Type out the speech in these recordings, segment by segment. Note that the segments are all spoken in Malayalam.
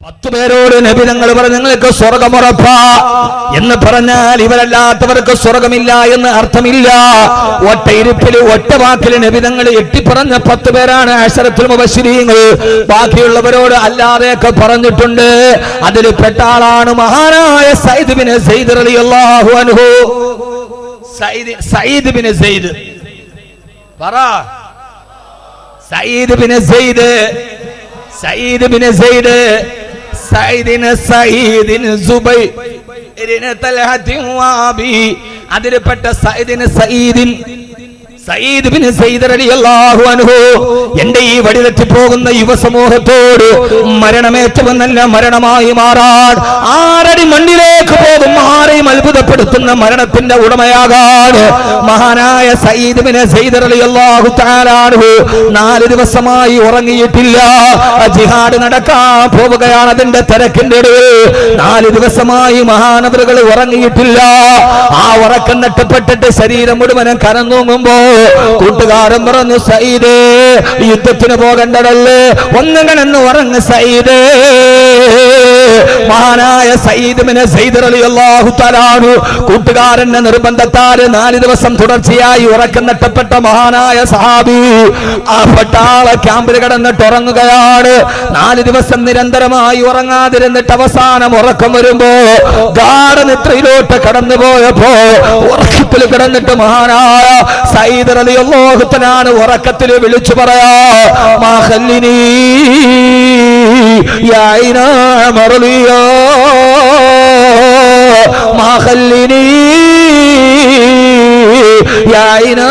10 പേരോട് നബി തങ്ങൾ പറഞ്ഞു നിങ്ങൾക്ക് സ്വർഗ്ഗമുറപ്പാ എന്ന് പറഞ്ഞാൽ ഇവരല്ലാത്തവർക്ക് സ്വർഗ്ഗമില്ല എന്ന് അർത്ഥമില്ല. ഒറ്റ ഇരിപ്പിൽ ഒറ്റ വാക്കിൽ നബി തങ്ങൾ എട്ടിപ്പറഞ്ഞ 10 പേരാണ് അശറത്തുൽ മുബശ്ശിരീങ്ങൾ. ബാക്കിയുള്ളവരോട് അല്ലാതെയൊക്കെ പറഞ്ഞിട്ടുണ്ട്. അതിൽ പെട്ട ആളാണ് മഹാനായ സയ്യിദ് ബിൻ സയ്യിദ് റളിയല്ലാഹു അൻഹു. സയ്യിദ് ബിൻ സയ്യിദ് പറ സയ്യിദ് ബിൻ സയ്യിദ് സയ്യിദ് ബിൻ സയ്യിദ് സയ്യിദിന് സുബൈറിന് തൽഹത്തിൻ വാബി. അതിൽപ്പെട്ട സയ്യിദ് ബിൻ സയ്യിദ് റളിയല്ലാഹു അൻഹു എന്റെ ഈ വഴിതെറ്റി പോകുന്ന യുവസമൂഹത്തോട് മരണമേറ്റവും നല്ല മരണമായി മാറാൻ 6 അടി മണ്ണിലേക്ക് പോകും ആരെയും അത്ഭുതപ്പെടുത്തുന്ന മരണത്തിന്റെ ഉടമയാകാൻ മഹാനായ സയ്യിദ് ബിൻ സയ്യിദ് റളിയല്ലാഹു തആല അൻഹു 4 ദിവസമായി ഉറങ്ങിയിട്ടില്ല. ജിഹാദ് നടക്കാൻ പോവുകയാണ്. അതിന്റെ തിരക്കിന്റെ ഇടയിൽ 4 ദിവസമായി മഹാനവറുകൾ ഉറങ്ങിയിട്ടില്ല. ആ ഉറക്കം നഷ്ടപ്പെട്ടിട്ട് ശരീരം മുഴുവനും കരന്നൂങ്ങുമ്പോ കൂട്ടുകാരൻ പറഞ്ഞു സയ്യിദേ യുദ്ധത്തിന് പോകണ്ടതല്ലേ, ഒന്നുകിലെന്ന് ഉറങ്ങ് സയ്യിദേ. മഹാനായ സയ്യിദ് ബിൻ സയ്യിദ് റളിയല്ലാഹു തആല അൻഹു കൂട്ടുകാരന്റെ നിർബന്ധത്താൽ 4 ദിവസം തുടർച്ചയായി ഉറക്കം നഷ്ടപ്പെട്ട മഹാനായ സഹാബി ആ പട്ടാള ക്യാമ്പിൽ കിടന്നിട്ട് ഉറങ്ങുകയാണ്. 4 ദിവസം നിരന്തരമായി ഉറങ്ങാതിരുന്നിട്ട് അവസാനം ഉറക്കം വരുമ്പോ ഗാഢനിദ്രയിലോട്ട് കടന്നു പോയപ്പോ ഉറക്കത്തിൽ കിടന്നിട്ട് മഹാനായ സയ്യിദ് റളിയല്ലാഹു തആല ഉറക്കത്തിൽ വിളിച്ചു പറയാ മാഖല്ലിനി യാ ഇനാ മർലിയാ മാഖല്ലിനി യാ ഇനാ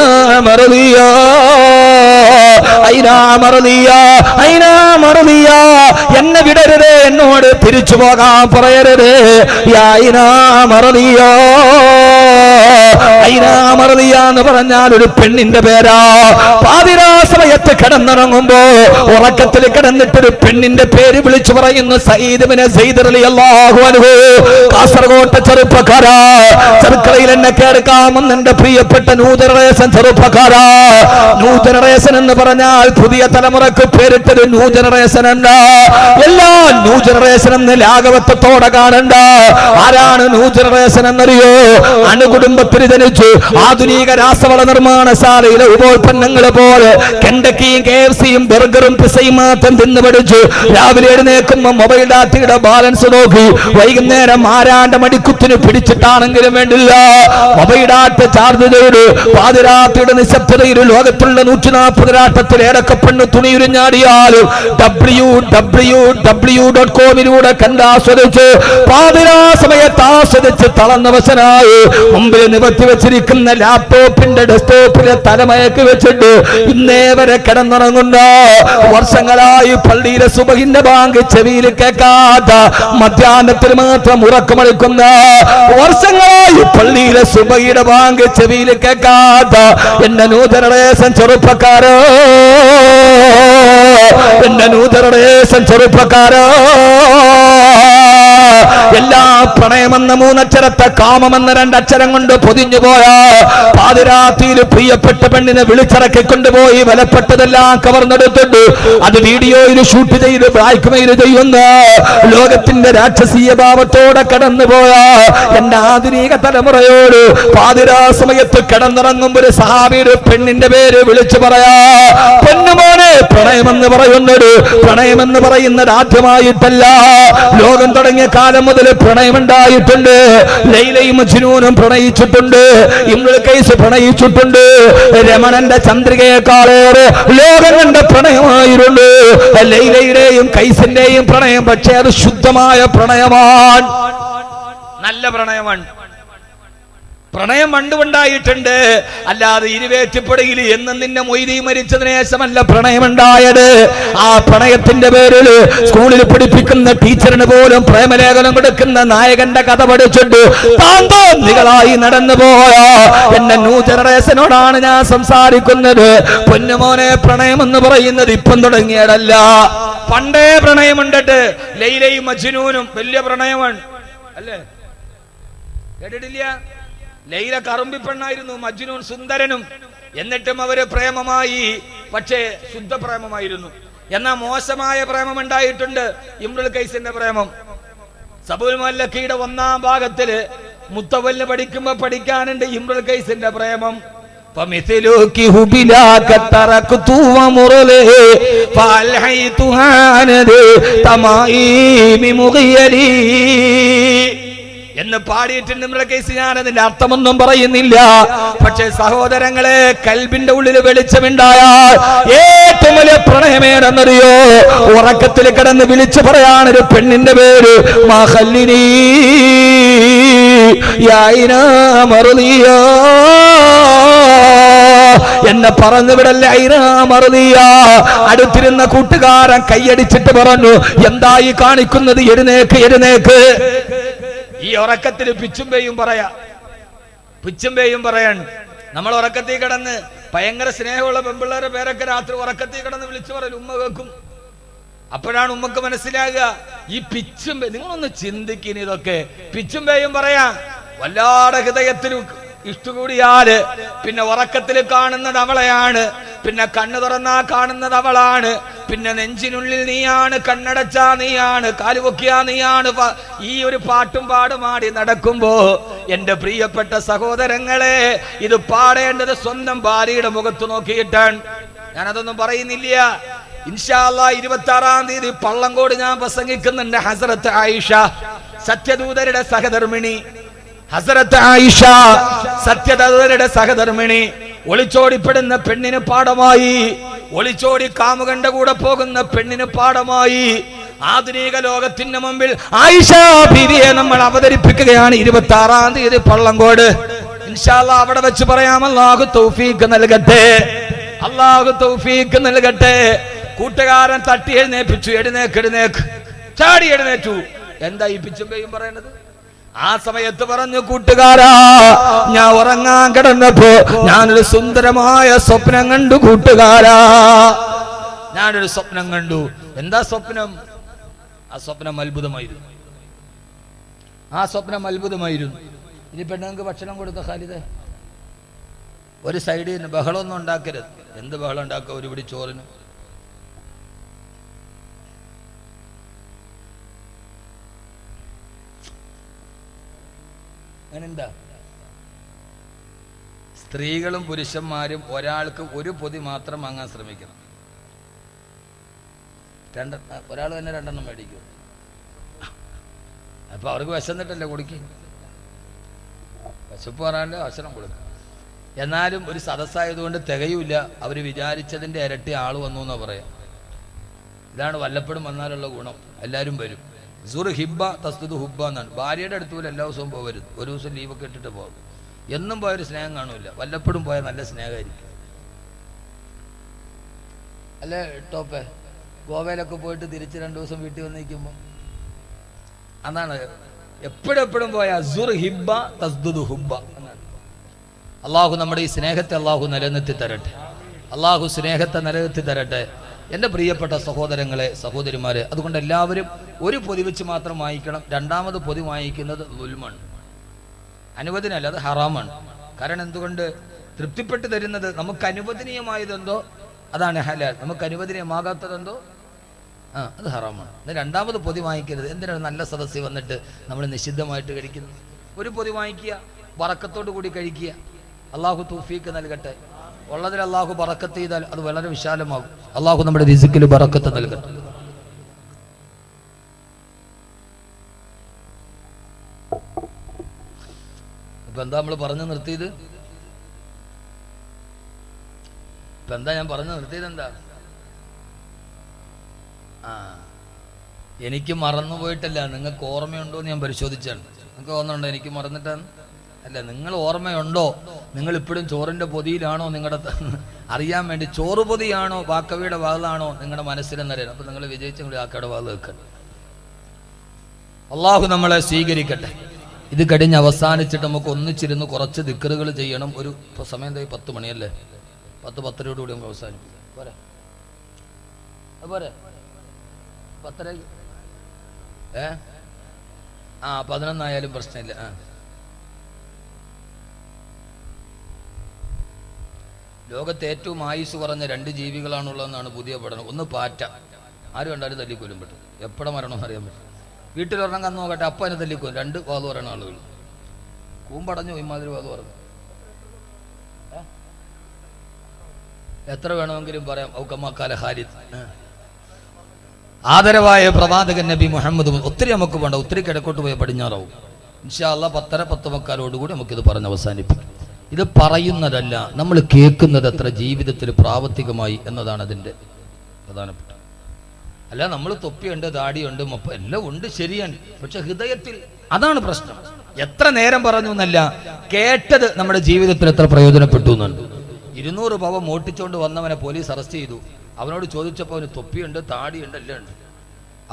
മർലിയാ എന്നെ വിടരുത്, എന്നോട് തിരിച്ചു പോകാൻ പറയരുത്. എന്ന് പറഞ്ഞാൽ ഒരു പെണ്ണിന്റെ പേരാ. പാതിരാ സമയത്ത് കിടന്നിറങ്ങുമ്പോ ഉറക്കത്തിൽ കിടന്നിട്ടൊരു പെണ്ണിന്റെ പേര് വിളിച്ചു പറയുന്നു സയ്യിദ് ബിൻ സയ്യിദ് റളിയല്ലാഹു അൻഹു. കാസർഗോട്ടെ ചെറുപ്പക്കാരാ, ചെറുക്കളയിൽ എന്നെ കേൾക്കാമെന്ന് എന്റെ പ്രിയപ്പെട്ട ന്യൂ ജനറേഷൻ ചെറുപ്പക്കാരാ. ന്യൂ ജനറേഷൻ എന്ന് പറഞ്ഞാൽ പുതിയ തലമുറക്ക് പേരിട്ടൊരു ന്യൂ ജനറേഷൻ അല്ല. എല്ലാ ന്യൂ ജനറേഷൻ എന്ന് ലാഘവത്വത്തോടെ കാണണ്ട. ആരാണ് ന്യൂ ജനറേഷൻ എന്നറിയോ? അണുകുടുംബത്തിൽ ജനിച്ചു ആധുനിക രാസവള നിർമ്മാണശാലയിലെ ഉപോൽപ്പന്നങ്ങൾ പോലെ കെൻഡക്കിയും KFCയും ബർഗറും പിസയും മാത്രം തിന്നു പഠിച്ചു. രാവിലെ എഴുന്നേൽക്കുമ്പോ മൊബൈൽ ഡാറ്റയുടെ ബാലൻസ് നോക്കി വൈകുന്നേരം ആരാന്റെ മടിക്കുത്തിന് പിടിച്ചിട്ടാണെങ്കിലും വേണ്ടില്ല മൊബൈൽ ഡാറ്റ ചാർജ് ചെയ്ത് പാതിരാത്രിയുടെ നിശബ്ദതയിൽ ലോകത്തുള്ള 140 രാഷ്ട്രത്തിൽ ഏടക്കപ്പെണ്ണ് തുണിയുരിഞ്ഞാടിയാലും www.com കണ്ടാസ്വദിച്ച് പാതിരാ സമയത്ത് ആസ്വദിച്ച് തളർന്നവശനായി മുമ്പിൽ നിവർത്തി വെച്ചിരിക്കുന്ന ലാപ്ടോപ്പിന്റെ ഡെസ്ക്ടോപ്പിലെ തലമയക്ക് വെച്ചിട്ട് ഇന്നേ വരെ കിടന്നുറങ്ങുന്ന വർഷങ്ങളായി പള്ളിയിലെ സുബഹിന്റെ ബാങ്ക് ചെവിയിൽ കേൾക്കാത്ത മധ്യാഹ്നത്തിൽ മാത്രം ഉറക്കമളിക്കുന്ന വർഷങ്ങളായി പള്ളിയിലെ സുബഹിയുടെ ബാങ്ക് ചെവിയിൽ കേൾക്കാത്ത എന്റെ ന്യൂ ജനറേഷൻ ചെറുപ്പക്കാരോ, എന്റെ ന്യൂ ജനറേഷൻ ചെറുപ്പക്കാരോ, എല്ലാ പ്രണയമെന്ന 3 അക്ഷരത്തെ കാമമെന്ന 2 അക്ഷരം കൊണ്ട് പൊതിഞ്ഞു പോയ പാതിരാത്രിയിൽ പ്രിയപ്പെട്ട പെണ്ണിനെ വിളിച്ചിറക്കി കൊണ്ടുപോയി വിലപ്പെട്ടതെല്ലാം കവർന്നെടുത്തിട്ട് അത് വീഡിയോയിൽ ഷൂട്ട് ചെയ്ത് ബ്ലാക്ക്മെയിൽ ചെയ്യുന്ന ലോകത്തിന്റെ രാക്ഷസീയ ഭാവത്തോടെ കടന്നുപോയ എന്റെ ആധുനിക തലമുറയോട് പാതിരാ സമയത്ത് കിടന്നിറങ്ങുമ്പോൾ ഒരു സഹാബിയുടെ പെണ്ണിന്റെ പേര് വിളിച്ചു പറയാ പൊന്നുമോനെ. പ്രണയമെന്ന് പറയുന്നത് ആദ്യമായിട്ടല്ല. ലോകം തുടങ്ങിയ കാലം മുതൽ പ്രണയമുണ്ടായിട്ടുണ്ട്. ലൈലയും മജ്നൂനും പ്രണയിച്ചിട്ടുണ്ട്, ഇംറുൽ ഖൈസ് പ്രണയിച്ചിട്ടുണ്ട്. രമണന്റെ ചന്ദ്രികയെക്കാളേറെ ലോകം കണ്ട പ്രണയമായിരുന്നു ലൈലയുടെയും ഖൈസിന്റെയും പ്രണയം. പക്ഷേ അത് ശുദ്ധമായ പ്രണയമാണ്, നല്ല പ്രണയമാണ്. പ്രണയം പണ്ടുണ്ടായിട്ടുണ്ട്, അല്ലാതെ ഇരുവേറ്റിപ്പടയിൽ എന്നും നിന്നെ മൊയ്തി മരിച്ചതിന് ശേഷമല്ല പ്രണയമുണ്ടായത്. ആ പ്രണയത്തിന്റെ പേരിൽ സ്കൂളിൽ പഠിപ്പിക്കുന്ന ടീച്ചറിന് പോലും പ്രേമലേഖനം കൊടുക്കുന്ന നായകന്റെ കഥ പഠിച്ചിട്ട് താന്തോന്നികളായി നടന്നു പോയ എന്റെ ന്യൂ ജനറേഷനോടാണ് ഞാൻ സംസാരിക്കുന്നത്. പൊന്നുമോനെ, പ്രണയം എന്ന് പറയുന്നത് ഇപ്പം തുടങ്ങിയതല്ല, പണ്ടേ പ്രണയമുണ്ടിട്ട്. ലൈലയും മജ്നൂനും വലിയ പ്രണയമാണ് അല്ലേ, കേട്ടിട്ടില്ല? ലൈല കറുമ്പിപ്പെണ്ണായിരുന്നു, മജ്നൂൻ സുന്ദരനും. എന്നിട്ടും അവര് പ്രേമമായി, പക്ഷേ ശുദ്ധ പ്രേമമായിരുന്നു. എന്നാൽ മോശമായ പ്രേമം ഉണ്ടായിട്ടുണ്ട്. ഇമ്രുൽ ഖൈസിന്റെ പ്രേമം സബുൽ മുഅല്ലഖിയുടെ 1-ാം ഭാഗത്തില് മുത്തവല്ല് പഠിക്കുമ്പോ പഠിക്കാനുണ്ട് ഇമ്രുൽ ഖൈസിന്റെ പ്രേമം. എന്ന് പാടിയിട്ടുണ്ട് ഇമ്രുൽ ഖൈസ്. ഞാൻ അതിന്റെ അർത്ഥമൊന്നും പറയുന്നില്ല. പക്ഷെ സഹോദരങ്ങളെ, കൽബിന്റെ ഉള്ളിൽ വെളിച്ചമുണ്ടായാൽ ഏറ്റവും വലിയ പ്രണയമേടെന്നറിയോ? ഉറക്കത്തിൽ കിടന്ന് വിളിച്ചു പറയാനൊരു പെണ്ണിന്റെ പേര് മഹല്ലിനി എന്നെ പറഞ്ഞു വിടല്ലേ ഐറാമറിയ. അടുത്തിരുന്ന കൂട്ടുകാരൻ കൈയടിച്ചിട്ട് പറഞ്ഞു, എന്തായി കാണിക്കുന്നത്? എഴുന്നേക്ക് എഴുന്നേക്ക്. ഈ ഉറക്കത്തിൽ പിച്ചുമ്പേയും പറയാൻ നമ്മൾ ഉറക്കത്തിൽ കിടന്ന് ഭയങ്കര സ്നേഹമുള്ള പെമ്പിള്ളേരുടെ പേരൊക്കെ രാത്രി ഉറക്കത്തിൽ കിടന്ന് വിളിച്ചു പറയും, ഉമ്മ കേൾക്കും. അപ്പോഴാണ് ഉമ്മക്ക് മനസ്സിലാകുക ഈ പിച്ചുമ്പേ. നിങ്ങളൊന്ന് ചിന്തിക്കുന്ന, ഇതൊക്കെ പിച്ചുമ്പേയും പറയാ. വല്ലാതെ ഹൃദയത്തിൽ ഇഷ്ടകൂടിയാല് പിന്നെ ഉറക്കത്തിൽ കാണുന്നത് അവളെയാണ്, പിന്നെ കണ്ണു തുറന്നാ കാണുന്നത് അവളാണ്, പിന്നെ നെഞ്ചിനുള്ളിൽ നീയാണ്, കണ്ണടച്ചാ നീയാണ്, കാലുപൊക്കിയാ നീയാണ്. ഈ ഒരു പാട്ടും പാടുമാടി നടക്കുമ്പോ എന്റെ പ്രിയപ്പെട്ട സഹോദരങ്ങളെ, ഇത് പാടേണ്ടത് സ്വന്തം ഭാര്യയുടെ മുഖത്ത് നോക്കിയിട്ടാണ്. ഞാനതൊന്നും പറയുന്നില്ല. ഇൻഷാ അല്ലാഹ് 26-ാം തീയതി പള്ളങ്കോട് ഞാൻ പ്രസംഗിക്കുന്നുണ്ട്. ഹസ്രത്ത് ആയിഷ സത്യദൂതരുടെ സഹധർമ്മിണി, ഹസ്രത്ത് ആയിഷ സത്യദൂതരുടെ സഹധർമ്മിണി. ഒളിച്ചോടിപ്പെടുന്ന പെണ്ണിന് പാഠമായി, ഒളിച്ചോടി കാമുകന്റെ കൂടെ പോകുന്ന പെണ്ണിന് പാഠമായി. ആധുനിക ലോകത്തിന് മുമ്പിൽ ആയിഷ ബീവിയെ നമ്മൾ അവതരിപ്പിക്കുകയാണ് 26-ാം തീയതി പള്ളങ്കോട്. ഇൻഷാ അല്ലാഹ് അവിടെ വെച്ച് പറയാം. അല്ലാഹു തൗഫീഖ് നൽകട്ടെ, അല്ലാഹു തൗഫീഖ് നൽകട്ടെ. കൂട്ടുകാരൻ തട്ടി എഴുന്നേപ്പിച്ചു, എഴുന്നേക്ക് എഴുന്നേക്ക്. ചാടി എഴുന്നേറ്റു. എന്താ ഈ പിച്ചുമ്പേയും പറയണത്? ആ സമയത്ത് പറഞ്ഞു, കൂട്ടുകാരാ, ഞാൻ ഉറങ്ങാൻ കിടന്നപ്പോ ഞാനൊരു സുന്ദരമായ സ്വപ്നം കണ്ടു. കൂട്ടുകാരാ, ഞാനൊരു സ്വപ്നം കണ്ടു. എന്താ സ്വപ്നം? ആ സ്വപ്നം അത്ഭുതമായിരുന്നു. ആ സ്വപ്നം അത്ഭുതമായിരുന്നു. ഇനി പെണ്ണുങ്ങൾക്ക് ഭക്ഷണം കൊടുത്ത ഖാലിദേ, ഒരു സൈഡിൽ നിന്ന് ബഹളമൊന്നും ഉണ്ടാക്കരുത്. എന്ത് ബഹളം ഉണ്ടാക്കുക ഒരു പിടി ചോറിന്? അങ്ങനെന്താ? സ്ത്രീകളും പുരുഷന്മാരും ഒരാൾക്ക് ഒരു പൊതി മാത്രം വാങ്ങാൻ ശ്രമിക്കണം. ഒരാൾ തന്നെ 2 മേടിക്കും. അപ്പൊ അവർക്ക് വിശന്നിട്ടല്ലേ കൊടുക്കും. വിശപ്പ് പറയാനല്ലേ ഭക്ഷണം കൊടുക്കും. എന്നാലും ഒരു സദസ്സായതുകൊണ്ട് തികയൂല. അവർ വിചാരിച്ചതിന്റെ ഇരട്ടി ആള് വന്നു എന്നാ പറയാം. ഇതാണ് വല്ലപ്പോഴും വന്നാലുള്ള ഗുണം. എല്ലാവരും വരും. സുർ ഹിബ്ബ തസ്തുദ് ഹുബ്ബ എന്നാണ്. ഭാര്യയുടെ അടുത്ത് പോലും എല്ലാ ദിവസവും പോകരുത്. ഒരു ദിവസം ലീവൊക്കെ ഇട്ടിട്ട് പോകും. എന്നും പോയൊരു സ്നേഹം കാണൂല. വല്ലപ്പോഴും പോയാൽ നല്ല സ്നേഹമായിരിക്കും. അല്ലേ ടോപ്പേ? ഗോവയിലൊക്കെ പോയിട്ട് തിരിച്ച് 2 ദിവസം വീട്ടിൽ വന്ന് നിൽക്കുമ്പോൾ അതാണ്. എപ്പോഴും പോയാൽ സുർ ഹിബ്ബ തസ്തുദ് ഹുബ്ബ എന്നാണ്. അള്ളാഹു നമ്മുടെ ഈ സ്നേഹത്തെ അള്ളാഹു നിലനിർത്തി തരട്ടെ. അള്ളാഹു സ്നേഹത്തെ നിലനിർത്തി തരട്ടെ. എൻ്റെ പ്രിയപ്പെട്ട സഹോദരങ്ങളെ, സഹോദരിമാരെ, അതുകൊണ്ട് എല്ലാവരും ഒരു പൊതി വെച്ച് മാത്രം വാങ്ങിക്കണം. 2ാമത് പൊതി വാങ്ങിക്കുന്നത് ദുൽമാണ്, അനുവദനല്ല, അത് ഹറാമാണ്. കാരണം എന്തുകൊണ്ട്? തൃപ്തിപ്പെട്ട് തരുന്നത് നമുക്ക് അനുവദനീയമായതെന്തോ അതാണ് ഹലാൽ, നമുക്ക് അനുവദനീയമാകാത്തതെന്തോ അത് ഹറാമാണ്. 2ാമത് പൊതി വാങ്ങിക്കരുത്. എന്തിനാണ് നല്ല സദസ്സിൽ വന്നിട്ട് നമ്മൾ നിഷിദ്ധമായിട്ട് കഴിക്കുന്നത്? ഒരു പൊതി വാങ്ങിക്കുക, ബറക്കത്തോടു കൂടി കഴിക്കുക. അള്ളാഹു തൗഫീഖ് നൽകട്ടെ. ഉള്ളതിൽ അള്ളാഹു ബറക്കത്ത് ചെയ്താൽ അത് വളരെ വിശാലമാകും. അള്ളാഹു നമ്മുടെ റിസ്കിൽ ബറക്കത്ത് നൽകട്ടെ. ഇപ്പൊ എന്താ നമ്മൾ പറഞ്ഞു നിർത്തിയത്? ഞാൻ പറഞ്ഞു നിർത്തിയത് എന്താ? എനിക്ക് മറന്നു പോയിട്ടല്ല, നിങ്ങൾക്ക് ഓർമ്മയുണ്ടോ എന്ന് ഞാൻ പരിശോധിച്ചാണ്. നിങ്ങൾക്ക് ഓർമ്മയുണ്ടോ എനിക്ക് മറന്നിട്ടാണ്? അല്ല, നിങ്ങൾ ഓർമ്മയുണ്ടോ? നിങ്ങൾ ഇപ്പോഴും ചോറിന്റെ പൊതിയിലാണോ? നിങ്ങളുടെ അറിയാൻ വേണ്ടി ചോറ് പൊതിയാണോ വാക്കവിയുടെ വാതിലാണോ നിങ്ങളുടെ മനസ്സിലെന്നറിയാൻ. അപ്പൊ നിങ്ങൾ വിജയിച്ച വാക്കയുടെ വാതിൽ വെക്കണം. അള്ളാഹു നമ്മളെ സ്വീകരിക്കട്ടെ. ഇത് കഴിഞ്ഞ് അവസാനിച്ചിട്ട് നമുക്ക് ഒന്നിച്ചിരുന്ന് കുറച്ച് ദിക്റുകൾ ചെയ്യണം. ഒരു സമയം 10 മണിയല്ലേ? 10-10:30 കൂടി നമുക്ക് അവസാനിപ്പിക്കാം. പോരെ? പോരെ? 10:30 11 ആയാലും പ്രശ്നമില്ല. ലോകത്തെ ഏറ്റവും ആയുസ് കുറഞ്ഞ 2 ജീവികളാണുള്ളതെന്നാണ് പുതിയ പഠനം. ഒന്ന് പാറ്റ, ആര് കണ്ടാലും തല്ലിക്കൊല്ലും പറ്റും, എപ്പോഴും മരണമെന്ന് അറിയാൻ പറ്റും. വീട്ടിലൊരെണ്ണം കന്ന് നോക്കട്ടെ, അപ്പം അതിനെ തല്ലിക്കൊല്ലും. 2 വാത് പറയുന്ന ആളുകൾ. കൂമ്പടഞ്ഞു ഇമാതിരി വാത് പറഞ്ഞു. എത്ര വേണമെങ്കിലും പറയാം. ഔക്കമ്മക്കാല ഹാരിത്ത്. ആദരവായ പ്രവാചകൻ നബി മുഹമ്മദ്. ഒത്തിരി നമുക്ക് വേണ്ട, ഒത്തിരി കിഴക്കോട്ട് പോയ പടിഞ്ഞാറാവും. ഇൻഷാ അല്ലാഹ് 10:10 നമുക്കിത് പറഞ്ഞ് അവസാനിപ്പിക്കും. ഇത് പറയുന്നതല്ല, നമ്മൾ കേൾക്കുന്നത് എത്ര ജീവിതത്തിൽ പ്രാവർത്തികമായി എന്നതാണ് അതിൻ്റെ പ്രധാനപ്പെട്ട. അല്ല, നമ്മൾ തൊപ്പിയുണ്ട്, ദാടിയുണ്ട്, എല്ലാം ഉണ്ട്, ശരിയാണ്. പക്ഷെ ഹൃദയത്തിൽ അതാണ് പ്രശ്നം. എത്ര നേരം പറഞ്ഞു എന്നല്ല, കേട്ടത് നമ്മുടെ ജീവിതത്തിൽ എത്ര പ്രയോജനപ്പെട്ടു എന്നുണ്ട്. 200 പവൻ മോട്ടിച്ചുകൊണ്ട് വന്നവനെ പോലീസ് അറസ്റ്റ് ചെയ്തു. അവനോട് ചോദിച്ചപ്പോൾ അവന് തൊപ്പിയുണ്ട്, താടിയുണ്ട്, എല്ലാം ഉണ്ട്.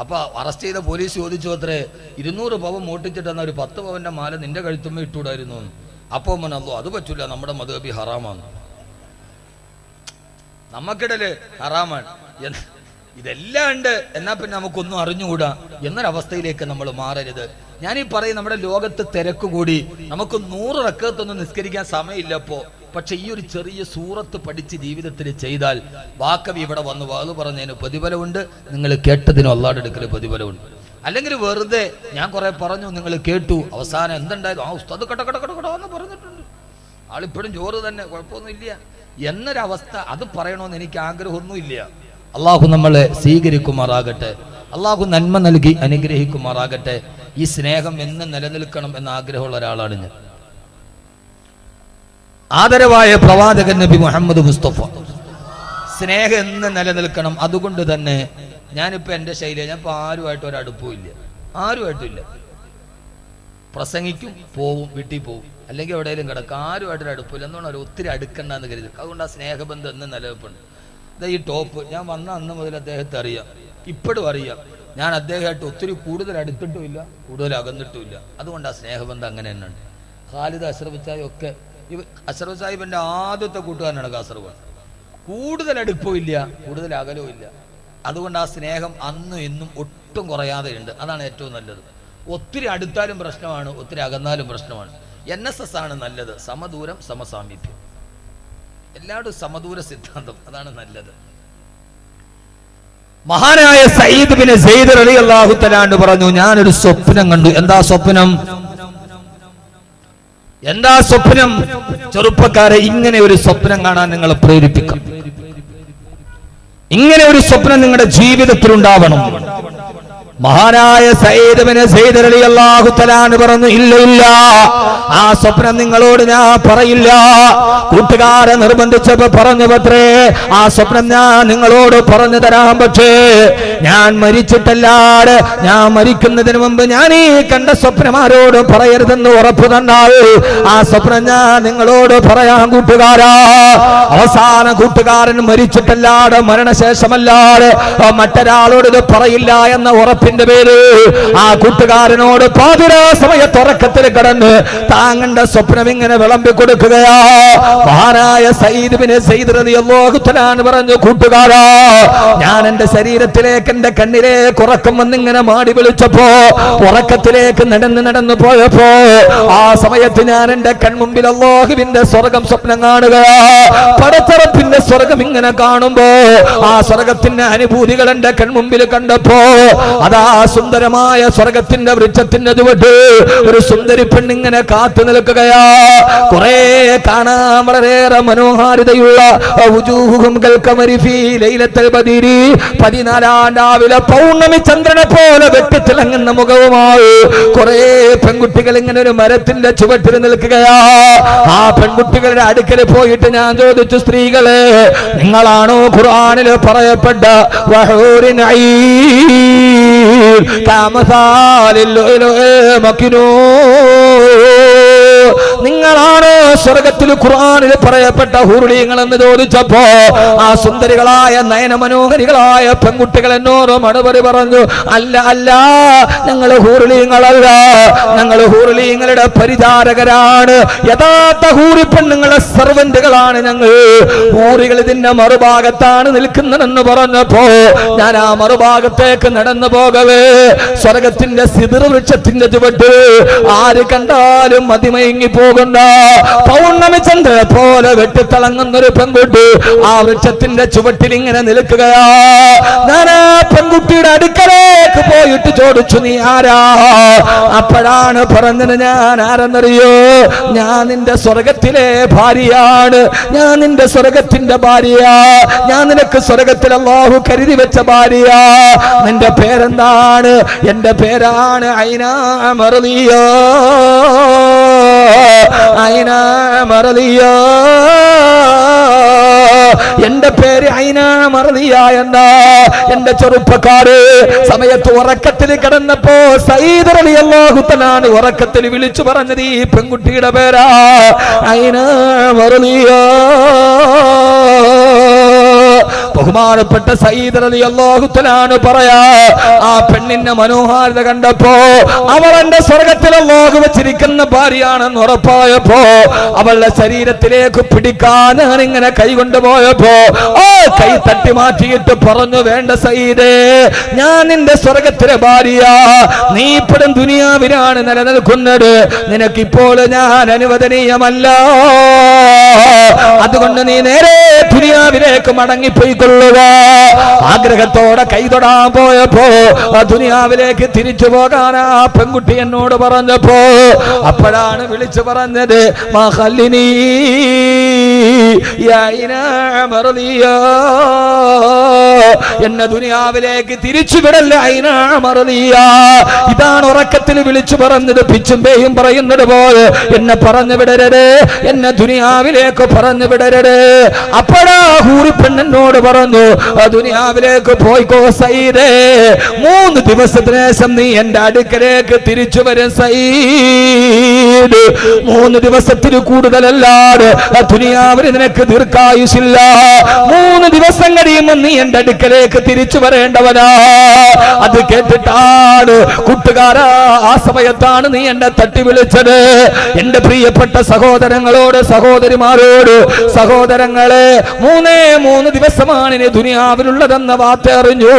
അപ്പൊ അറസ്റ്റ് ചെയ്ത പോലീസ് ചോദിച്ചു അത്രേ, 200 പവൻ മോട്ടിച്ചിട്ടെന്ന ഒരു 10 പവന്റെ മാല നിന്റെ കഴുത്തുമ്മ ഇട്ടൂടായിരുന്നു എന്ന്. അപ്പോൾ മനല്ലോ അത് പറ്റൂല, നമ്മുടെ മദ്ഹബി ഹറാമാണ്, നമുക്കിടല് ഹറാമാണ്. ഇതെല്ലാം ഉണ്ട്, എന്നാ പിന്നെ നമുക്കൊന്നും അറിഞ്ഞുകൂടാ എന്നൊരവസ്ഥയിലേക്ക് നമ്മൾ മാറരുത്. ഞാനീ പറയും, നമ്മുടെ ലോകത്ത് തിരക്ക് കൂടി, നമുക്ക് 100 റക്അത്തൊന്നും നിസ്കരിക്കാൻ സമയമില്ലപ്പോ. പക്ഷെ ഈ ഒരു ചെറിയ സൂറത്ത് പഠിച്ച് ജീവിതത്തിൽ ചെയ്താൽ വാക്കവി ഇവിടെ വന്ന് വാത് പറഞ്ഞതിന് പ്രതിഫലമുണ്ട്, നിങ്ങൾ കേട്ടതിനും അല്ലാഹുവിന്റെ അടുക്കൽ പ്രതിഫലമുണ്ട്. അല്ലെങ്കിൽ വെറുതെ ഞാൻ കുറെ പറഞ്ഞു, നിങ്ങൾ കേട്ടു, അവസാനം എന്തുണ്ടായത്, ആ ഉസ്താദ് കടന്ന് പറഞ്ഞിട്ടുണ്ട്, ആളിപ്പോഴും ചോറ് തന്നെ, കുഴപ്പമൊന്നുമില്ല എന്നൊരവസ്ഥ. അത് പറയണമെന്ന് എനിക്ക് ആഗ്രഹമൊന്നുമില്ല. അള്ളാഹു നമ്മളെ സ്വീകരിക്കുമാറാകട്ടെ, അള്ളാഹു നന്മ നൽകി അനുഗ്രഹിക്കുമാറാകട്ടെ. ഈ സ്നേഹം എന്ന് നിലനിൽക്കണം എന്ന ആഗ്രഹമുള്ള ഒരാളാണ് ഞാൻ. ആദരവായ പ്രവാചകൻ നബി മുഹമ്മദ് മുസ്തഫ, സ്നേഹം എന്ന് നിലനിൽക്കണം. അതുകൊണ്ട് തന്നെ ഞാനിപ്പോൾ എൻ്റെ ശൈലി, ഞാൻ ഇപ്പോൾ ആരുമായിട്ടും ഒരടുപ്പവും ഇല്ല, ആരുമായിട്ടില്ല. പ്രസംഗിക്കും, പോവും, വീട്ടിൽ പോവും, അല്ലെങ്കിൽ എവിടെയെങ്കിലും കിടക്കും, ആരുമായിട്ടൊരു അടുപ്പില്ല. എന്തുകൊണ്ട് ഒത്തിരി അടുക്കണ്ടെന്ന് കരുതി. അതുകൊണ്ട് ആ സ്നേഹബന്ധം എന്ന് നിലനിൽപ്പുണ്ട്. ഈ ടോപ്പ് ഞാൻ വന്ന അന്ന് മുതൽ അദ്ദേഹത്തെ അറിയാം, ഇപ്പോഴും അറിയാം. ഞാൻ അദ്ദേഹമായിട്ട് ഒത്തിരി കൂടുതൽ അടുത്തിട്ടുമില്ല, കൂടുതൽ അകന്നിട്ടുമില്ല. അതുകൊണ്ട് ആ സ്നേഹബന്ധം അങ്ങനെ തന്നെയാണ്. ഖാലിദ് അഷ്റഫ് ചായ ഒക്കെ, അഷ്റഫ് സാഹിബിൻ്റെ ആദ്യത്തെ കൂട്ടുകാരനാണ് കാസർഗോഡ്. കൂടുതൽ അടുപ്പവും ഇല്ല, കൂടുതൽ അകലവും ഇല്ല. അതുകൊണ്ട് ആ സ്നേഹം അന്നും ഇന്നും ഒട്ടും കുറയാതെ ഉണ്ട്. അതാണ് ഏറ്റവും നല്ലത്. ഒത്തിരി അടുത്താലും പ്രശ്നമാണ്, ഒത്തിരി അകന്നാലും പ്രശ്നമാണ്. NSS ആണ് നല്ലത്, സമദൂരം സമസാമീപ്യം. എല്ലാവരും സമദൂര സിദ്ധാന്തം, അതാണ് നല്ലത്. മഹാനായ സയ്യിദ് ബിൻ സെയ്ദ് റളിയല്ലാഹു തആല അൻഹു പറഞ്ഞു, ഞാനൊരു സ്വപ്നം കണ്ടു. എന്താ സ്വപ്നം? എന്താ സ്വപ്നം? ചെറുപ്പക്കാരെ, ഇങ്ങനെ ഒരു സ്വപ്നം കാണാൻ നിങ്ങളെ പ്രേരിപ്പിക്കും. ഇങ്ങനെ ഒരു സ്വപ്നം നിങ്ങളുടെ ജീവിതത്തിൽ ഉണ്ടാവണം. മഹാനായ സയ്യിദ് ബിൻ സെയ്ദ് റളിയല്ലാഹു തആല അൻഹു പറഞ്ഞു, ഇല്ല ഇല്ല, ആ സ്വപ്നം നിങ്ങളോട് ഞാൻ പറയില്ല. കൂട്ടുകാരെ നിർബന്ധിച്ചപ്പോ പറഞ്ഞു പത്രേ, ആ സ്വപ്നം ഞാൻ നിങ്ങളോട് പറഞ്ഞു തരാം. പക്ഷേ ഞാൻ മരിച്ചിട്ടല്ലാതെ, ഞാൻ മരിക്കുന്നതിന് മുമ്പ് ഞാൻ ഈ കണ്ട സ്വപ്നം ആരോടും പറയരുതെന്ന് ഉറപ്പു തന്നാൽ ആ സ്വപ്നം ഞാൻ നിങ്ങളോട് പറയാം കൂട്ടുകാരാ. അവസാന കൂട്ടുകാരൻ മരിച്ചിട്ടല്ലാതെ, മരണശേഷമല്ലാതെ മറ്റൊരാളോട് ഇത് പറയില്ല എന്ന ഉറപ്പിന്റെ പേര് ആ കൂട്ടുകാരനോട് പാതിരാ സമയത്ത് ഉറക്കത്തിൽ കിടന്ന് താങ്ങണ്ട സ്വപ്നം ഇങ്ങനെ വിളമ്പി കൊടുക്കുകയാ. മഹാനായ സയ്യിദ് ബിൻ സെയ്ദ് റളിയല്ലാഹു തആല അൻഹു പറഞ്ഞു, കൂട്ടുകാരാ, ഞാൻ എന്റെ ശരീരത്തിലേക്ക്, എന്റെ കണ്ണിലേക്ക് ഉറക്കം വന്നിങ്ങനെ മാടി വിളിച്ചപ്പോ, ഉറക്കത്തിലേക്ക് നടന്നു പോയപ്പോ, ആ സമയത്ത് ഞാൻ എന്റെ കൺമുമ്പിൽ അല്ലാഹുവിന്റെ സ്വർഗം സ്വപ്നം കാണുകയാ. പടച്ചറപ്പിന്റെ സ്വർഗം ഇങ്ങനെ കാണുമ്പോ, ആ സ്വർഗത്തിന്റെ അനുഭൂതികൾ എന്റെ കൺമുമ്പിൽ കണ്ടപ്പോ, അതാ സുന്ദരമായ സ്വർഗത്തിന്റെ വൃക്ഷത്തിന്റെ ചുവട്ട് ഒരു സുന്ദരി പെണ്ണിങ്ങനെ കാത്തു നിൽക്കുകയാ. കുറെ കാണാൻ വളരെയേറെ മനോഹാരിതയുള്ള 14 രാവിലെ പൗർണമി ചന്ദ്രനെ പോലെ വെട്ടിത്തിളങ്ങുന്ന മുഖവുമായി കുറെ പെൺകുട്ടികൾ ഇങ്ങനെ ഒരു മരത്തിന്റെ ചുവട്ടിൽ നിൽക്കുകയാ. ആ പെൺകുട്ടികളുടെ അടുക്കൽ പോയിട്ട് ഞാൻ ചോദിച്ചു, സ്ത്രീകളെ, നിങ്ങളാണോ ഖുർആനിൽ പറയപ്പെട്ട വഹൂറിൻ നിങ്ങളാണോ സ്വർഗത്തിൽ ഖുർആനിൽ പറയപ്പെട്ട ഹൂറിങ്ങൾ എന്ന് ചോദിച്ചപ്പോ, ആ സുന്ദരികളായ നയനമനോഹരികളായ പെൺകുട്ടികൾ എന്നോട് മറുപടി പറഞ്ഞു, അല്ല അല്ല, ഞങ്ങൾ ഹൂറിങ്ങളല്ല, ഞങ്ങൾ ഹൂറിങ്ങളുടെ പരിചാരകരാണ്, യഥാർത്ഥ ഹൂറി പെണ്ണുങ്ങളെ സർവന്റുകളാണ് ഞങ്ങൾ. ഹൂറികൾ ഇതിന്റെ മറുഭാഗത്താണ് നിൽക്കുന്നതെന്ന് പറഞ്ഞപ്പോ ഞാൻ ആ മറുഭാഗത്തേക്ക് നടന്നു പോകവേ, സ്വർഗത്തിന്റെ സിദ്ർ വൃക്ഷത്തിന്റെ ചുവട്ട് ആര് കണ്ടാലും മതിമയങ്ങി പോകുന്ന പൗർണമി ചന്ദ്ര പോലെ വെട്ടിത്തിളങ്ങുന്നൊരു പെൺകുട്ടി ആ വൃക്ഷത്തിന്റെ ചുവട്ടിൽ ഇങ്ങനെ നിൽക്കുകയാ. ഞാൻ ആ പെൺകുട്ടിയുടെ അടുക്കലേക്ക് പോയിട്ട് ചോദിച്ചു, നീ ആരാ? അപ്പോഴാണ് പറഞ്ഞത്, ഞാൻ ആരെന്നറിയോ? ഞാൻ നിന്റെ സ്വർഗത്തിലെ ഭാര്യയാണ്, ഞാൻ നിന്റെ സ്വർഗത്തിന്റെ ഭാര്യ, ഞാൻ നിനക്ക് സ്വർഗത്തിൽ അല്ലാഹു കരുതി വെച്ച ഭാര്യ. നിന്റെ പേരെന്താണ്? എന്റെ പേരാണ് ഐനാ മർദിയ. ഐനാ മർദിയ, എന്റെ പേര് ഐനാ മർദിയ എന്നാ. എന്റെ ചെറുപ്പക്കാര് സമയത്ത് ഉറക്കത്തിൽ കിടന്നപ്പോ സയ്യിദ് റളിയല്ലാഹു തആല ഉറക്കത്തിൽ വിളിച്ചു പറഞ്ഞത് ഈ പെൺകുട്ടിയുടെ പേരാ ഐനാ മർദിയ. ബഹുമാനപ്പെട്ട സയ്യിദ് റളിയല്ലാഹു തആല പറയാ, ആ പെണ്ണിന്റെ മനോഹാരിത കണ്ടപ്പോ, അവൾ എന്റെ സ്വർഗത്തിൽ അല്ലാഹു വെച്ചിരിക്കുന്ന ഭാര്യയാണെന്ന് ഉറപ്പായപ്പോ, അവളുടെ ശരീരത്തിലേക്ക് പിടിക്കാൻ ഞാൻ ഇങ്ങനെ കൈ കൊണ്ടുപോയപ്പോ കൈ തട്ടി മാറ്റിയിട്ട് പറഞ്ഞു, വേണ്ട സയ്യിദേ, ഞാൻ നിന്റെ സ്വർഗത്തിലെ ഭാര്യ, നീ ഇപ്പോഴും ദുനിയാവിലാണ് നിലനിൽക്കുന്നത്, നിനക്കിപ്പോൾ ഞാൻ അനുവദനീയമല്ല, അതുകൊണ്ട് നീ നേരെ ദുനിയാവിലേക്ക് മടങ്ങിപ്പോയിക്കൊള്ളുക. ആഗ്രഹത്തോടെ കൈ തൊടാൻ പോയപ്പോ ദുനിയാവിലേക്ക് തിരിച്ചു പോകാൻ ആ പെൺകുട്ടി എന്നോട് പറഞ്ഞപ്പോ, അപ്പോഴാണ് വിളിച്ചു പറഞ്ഞത്, മഹല്ലിനീ യാ ഐനാ മർദിയ, എന്നെ ദുനിയാവിലേക്ക് തിരിച്ചു വിടല്ല ഐനാ മർദിയ. ഇതാണ് ഉറക്കത്തിൽ വിളിച്ചു പറഞ്ഞത്. പിച്ചും പേയും പറയുന്നത് പോലെ എന്നെ പറഞ്ഞു വിടരുത്, എന്നെ ദുനിയാവിലേക്ക് പറഞ്ഞു വിടരുത്. അപ്പോഴാ ഹൂറി പെണ്ണെന്നോട് പറഞ്ഞു, ദുനിയാവിലേക്ക് പോയിക്കോ സയ്യിദേ, 3 ദിവസത്തിന് ശേഷം നീ എന്റെ അടുക്കലേക്ക് തിരിച്ചു വരും സയ്യിദ്. 3 ദിവസത്തിൽ കൂടുതലല്ലാതെ ദുനിയാവിൽ നിനക്ക് ദീർഘായുസില്ല. 3 ദിവസം കഴിയുമ്പോൾ നീ എന്റെ അടുക്കലേക്ക് തിരിച്ചു വരേണ്ടവനാ. അത് കേട്ടിട്ടാണ് കൂട്ടുകാരാ, ആ സമയത്താണ് നീ എന്നെ തട്ടി വിളിച്ചത്. എന്റെ പ്രിയപ്പെട്ട സഹോദരങ്ങളോട്, സഹോദരിമാരോട്, സഹോദരങ്ങളെ, 3 ദിവസമാണ് ഇനി ദുനിയാവിലുള്ളതെന്ന വാർത്ത അറിഞ്ഞു.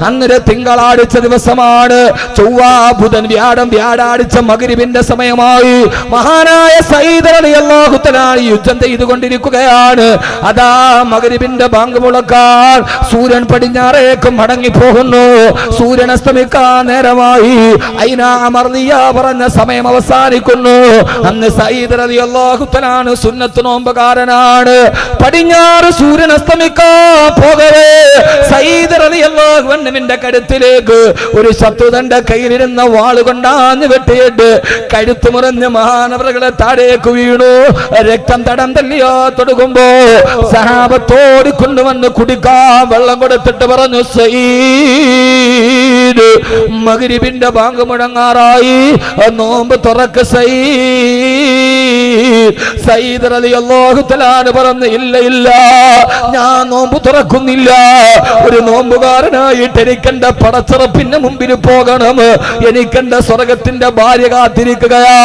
അന്നൊരു തിങ്കളാഴ്ച ദിവസമാണ്. ചൊവ്വ, ബുധൻ, വ്യാഴം, വ്യാഴാഴ്ച മഗ്‌രിബിന്റെ സമയമായി. മഹാനായ സയ്യിദ് റളിയല്ലാഹു തആല യുദ്ധം ചെയ്തുകൊണ്ടിരിക്കുകയാണ്. അതാ മഗ്‌രിബിന്റെ ബാങ്ക് മുഴക്കാൻ സൂര്യൻ പടിഞ്ഞാറേക്ക് മടങ്ങി പോകുന്നു. സൂര്യൻ അസ്തമിക്കാൻ നേരമായി. ഐനാ മർദിയ പറഞ്ഞ സമയം അവസാനിക്കുന്നു. അന്ന് സയ്യിദ് റളിയല്ലാഹു തആല സുന്നത്ത് നോമ്പുകാരനാണ്. പടിഞ്ഞാറ് സൂര്യൻ അസ്തമിക്കാൻ പോകവേ സയ്യിദ് റളിയല്ലാഹു അൻഹുവിന്റെ കഴുത്തിലേക്ക് ഒരു ശത്രു തന്റെ കയ്യിലിരുന്ന വാളുകൊണ്ടാഞ്ഞു വെട്ടിയിട്ട് കഴുത്ത് മുറിഞ്ഞ് മഹാനവറുകളെ താഴേക്ക് വീണു. രക്തം തടം തല്ലിയോ തൊടുകുമ്പോ സഹാബത്തോട് കൊണ്ടുവന്ന് കുടിക്കാൻ വെള്ളം കൊടുത്തിട്ട് പറഞ്ഞു, സയ്യിദ്, മഗ്‌രിബിന്റെ ബാങ്ക് മുഴങ്ങാറായി, നോമ്പ് തുറക്ക് സയ്യിദ് റളിയല്ലാഹു തആല പറഞ്ഞു, ഇല്ല ഇല്ല, ഞാൻ നോമ്പ് തുറക്കുന്നില്ല. ഒരു നോമ്പുകാരനായിട്ട് എനിക്കെന്റെ പടച്ചിറപ്പിന്റെ മുമ്പിൽ പോകണം. എനിക്കെന്റെ സ്വർഗത്തിന്റെ ഭാര്യ കാത്തിരിക്കുകയാ.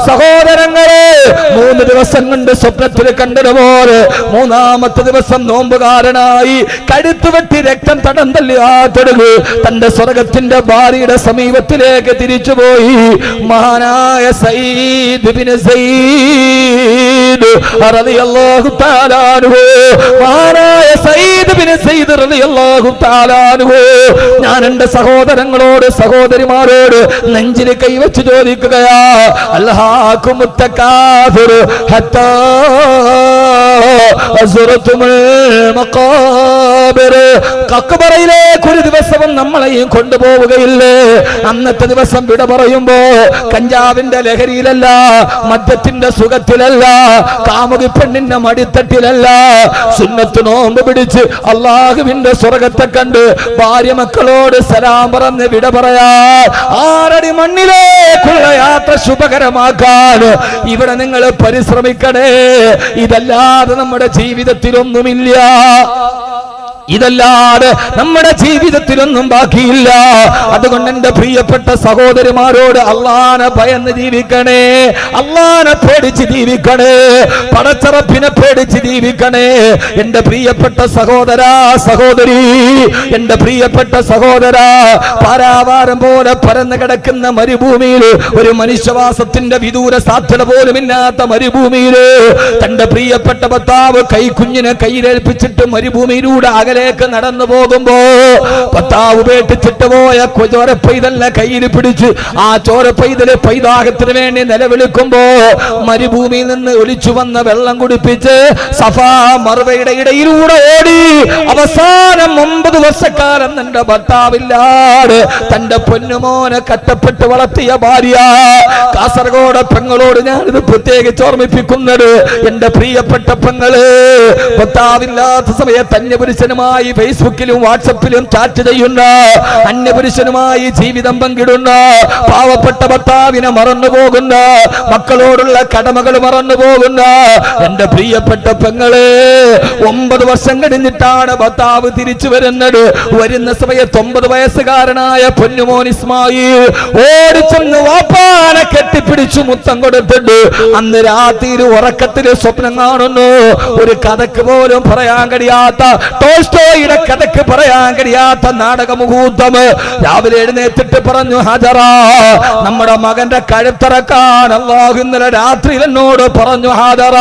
സഹോദരങ്ങളെ, 3 ദിവസം കൊണ്ട് സ്വപ്നത്തിൽ കണ്ടതുപോലെ 3-ാമത്തെ ദിവസം നോമ്പുകാരനായി കഴുത്ത് വെട്ടി രക്തം തടം തല്ലി ആ തൊടുകു തന്റെ സ്വർഗത്തിന്റെ ഭാര്യയുടെ സമീപത്തിലേക്ക് തിരിച്ചുപോയി. മഹാനായ സയ്യിദ് ഇബ്നു സയ്യിദ് റളിയല്ലാഹു തആല അൻഹു, മഹാനായ സയ്യിദ് ഇബ്നു സയ്യിദ് റളിയല്ലാഹു തആല അൻഹു, ഞാൻ എന്റെ സഹോദരങ്ങളോട്, സഹോദരിമാരോട് നെഞ്ചിൽ കൈവച്ച് ചോദിക്കുകയാ, അൽഹാകുമുത് തകാസുർ ഹത്താ അസ്റതുൽ മഖാബിർ. കക്ബറയിലേക്ക് ഒരു ദിവസവും നമ്മളെയും കൊണ്ടുപോവുകയില്ലേ? അന്നത്തെ ദിവസം വിട പറയുമ്പോ കഞ്ചാവിന്റെ ലഹരിയിലല്ല, മദ്യത്തിന്റെ സുഖത്തിലല്ല, കാമുകി പെണ്ണിന്റെ മടിത്തട്ടിലല്ല, സുന്നത്ത് നോമ്പ് പിടിച്ച് അള്ളാഹുവിന്റെ സ്വർഗത്തെ കണ്ട് ഭാര്യ മക്കളോട് സലാം പറഞ്ഞ് വിട പറയാ. 6 അടി മണ്ണിലേക്കുള്ള യാത്ര ശുഭകരമാക്കാൻ ഇവിടെ നിങ്ങൾ പരിശ്രമിക്കണേ. ഇതല്ലാതെ നമ്മുടെ ജീവിതത്തിലൊന്നുമില്ല. ഇതല്ലാതെ നമ്മുടെ ജീവിതത്തിലൊന്നും ബാക്കിയില്ല. അതുകൊണ്ട് എന്റെ പ്രിയപ്പെട്ട സഹോദരിമാരോട് അള്ളാനെ ഭയന്ന് ജീവിക്കണേ, അള്ളാനെ പേടിച്ച് ജീവിക്കണേ, പടച്ചറപ്പിനെ പേടിച്ച് ജീവിക്കണേ. എന്റെ പ്രിയപ്പെട്ട സഹോദരാ സഹോദരി, എന്റെ പ്രിയപ്പെട്ട സഹോദര, പാരാവാരം പോലെ പരന്നു കിടക്കുന്ന മരുഭൂമിയിൽ, ഒരു മനുഷ്യവാസത്തിന്റെ വിദൂര സാധ്യത പോലുമില്ലാത്ത മരുഭൂമിയിൽ തന്റെ പ്രിയപ്പെട്ട ഭർത്താവ് കൈക്കുഞ്ഞിനെ കയ്യിലേൽപ്പിച്ചിട്ട് മരുഭൂമിയിലൂടെ അകലേക്ക് നടന്നു പോകുമ്പോ ഭർത്താവ് ഉപേക്ഷിച്ചിട്ട് പോയ ചോരപ്പൈതലിനെ കയ്യിൽ പിടിച്ച് ആ ചോരപ്പൈതല് പൈതാഹത്തിന് വേണ്ടി നിലവിളിക്കുമ്പോ മരുഭൂമിയിൽ നിന്ന് ഒലിച്ചു വന്ന വെള്ളം കുടിപ്പിച്ച് സഫാ മർവയുടെ ഇടയിലൂടെ ഓടി അവസാനം 9 വർഷക്കാലം തന്റെ ഭർത്താവില്ലാതെ തന്റെ പൊന്നുമോനെ കഷ്ടപ്പെട്ട് വളർത്തിയ ഭാര്യ. കാസർഗോഡ് പെങ്ങളോട് ഞാനിത് പ്രത്യേകിച്ച് ഓർമ്മിപ്പിക്കുന്നത്, എന്റെ പ്രിയപ്പെട്ട പെങ്ങള്, ഭർത്താവില്ലാത്ത സമയത്ത് അന്യപുരുഷനുമായി ഫേസ്ബുക്കിലും വാട്സപ്പിലും ചാറ്റ് ചെയ്യുന്ന, അന്യപുരുഷനുമായി ജീവിതം പങ്കിടുന്ന, പാവപ്പെട്ട ഭർത്താവിനെ മറന്നുപോകുന്ന, മക്കളോടുള്ള കടമകൾ മറന്നുപോകുന്ന എന്റെ പ്രിയപ്പെട്ട പെങ്ങള്, 9 വർഷം കഴിഞ്ഞിട്ടാണ് ഭർത്താവ് തിരിച്ചു വരുന്നത്. വരുന്ന സമയത്ത് 9 വയസ്സുകാരനായ പൊന്നുമോൻ ഇസ്മായിൽ ഓടിച്ചെന്ന് വാപ്പാനെ കെട്ടിപ്പിടിച്ചു മുത്തം കൊടുത്തിട്ട് അന്ന് രാത്രി ഉറക്കത്തില് സ്വപ്നം കാണുന്നു. ഒരു കഥക്ക് പോലും പറയാൻ കഴിയാത്ത, ടോൾസ്റ്റോയുടെ കഥക്ക് പറയാൻ കഴിയാത്ത നാടകമുഹൂർത്തം. രാവിലെ എഴുന്നേറ്റിട്ട് പറഞ്ഞു, ഹജറ, നമ്മുടെ മകന്റെ കഴുത്തറക്കാൻ അല്ലാഹു ഇന്നലെ രാത്രിയിൽ എന്നോട് പറഞ്ഞു. ഹാജറ